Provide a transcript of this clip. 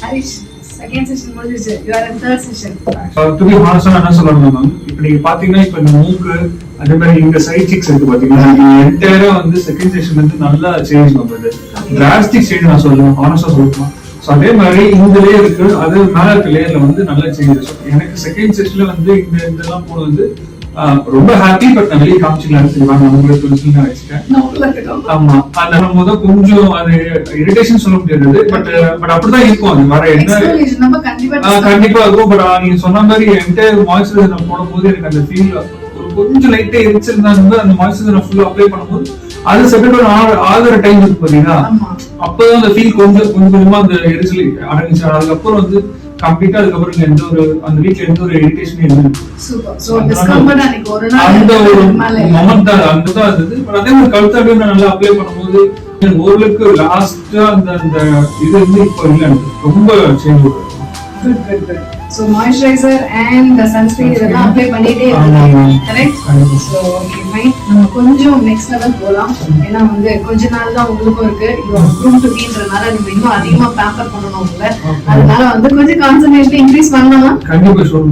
Harish second session முடிஞ்சிச்சு. You are in third session. To be ஹானஸ்டா என்ன சொல்லணும் மேம், இப்போ நீங்க பாத்தீங்கன்னா இப்ப இந்த மூக்கு அதே மாதிரி இந்த சைட் சிக்ஸ் இருக்கு பாத்தீங்கன்னா என்டையரா வந்து செகண்ட் செஷன் வந்து நல்லா சேஞ்ச் பண்றது. டிராஸ்டிக் சேஞ்ச் நான் சொல்லுவேன், ஹானஸ்டா சொல்லணும். ஸோ அதே மாதிரி இந்த லேயர் இருக்கு, அது மேல இருக்க லேயர்ல வந்து நல்ல சேஞ்சஸ். எனக்கு செகண்ட் செஷன்ல வந்து இதெல்லாம் போன வந்து ரொம்ப ஹாப்பி. பட் நான் வெளியே காமிச்சிக்கலாம் உங்களுக்கு சொல்லி வச்சுட்டேன். ஆமா, அது நம்ம தான் கொஞ்சம் அது இரிட்டேஷன் சொல்ல முடியாது. பட் அப்படிதான் இருக்கும். அது வர என்ன கண்டிப்பா இருக்கும். பட் நீங்க சொன்ன மாதிரி என்டையர் மாய்ஸ்சரைசர் நான் போடும்போது எனக்கு அந்த ஃபீல் கொஞ்சம் லைட்டா எரிச்சிருந்தாங்க. அந்த மாய்ஸ்சரைசர் நான் ஃபுல்லா அப்ளை பண்ணும்போது அது செப்பரேட் ஆகிற டைம் இருக்கு பாத்தீங்கன்னா, அப்பதான் அந்த ஃபீல் கொஞ்சம் கொஞ்சமா அந்த எரிச்சல் அடங்கிச்சு. அதுக்கப்புறம் வந்து கம்ப்ளீட்டா அதுக்கப்புறம் எந்த ஒரு அந்த வீட்ல எந்த ஒரு இரிட்டேஷனும் இல்லை. அந்த ஒரு மொமெண்ட் தான் அங்கதான் இருந்தது. பட் அதே மாதிரி கழுத்தாடி நான் நல்லா அப்ளை பண்ணும்போது ஓரளவுக்கு லாஸ்டா அந்த அந்த இது வந்து இப்போ இல்லை, ரொம்ப சேஞ்ச் ஆகுது. Good, good, good. So moisturizer and the sunscreen இதெல்லாம் அப்ளை பண்ணிட்டே இருக்கீங்க, கரெக்ட்? So okay, fine. நம்ம கொஞ்சம் நெக்ஸ்ட் லெவல் போலாம். ஏன்னா வந்து கொஞ்ச நாள் தான் உங்களுக்கும் இருக்கு. இது ப்ரூம் டு பீன்றனால நம்ம இன்னும் அதிகமா பேம்பர் பண்ணணும் உங்களை. அதனால வந்து கொஞ்சம் கான்சன்ட்ரேஷன் இன்க்ரீஸ் பண்ணலாம். கண்டிப்பா சொல்லுங்க.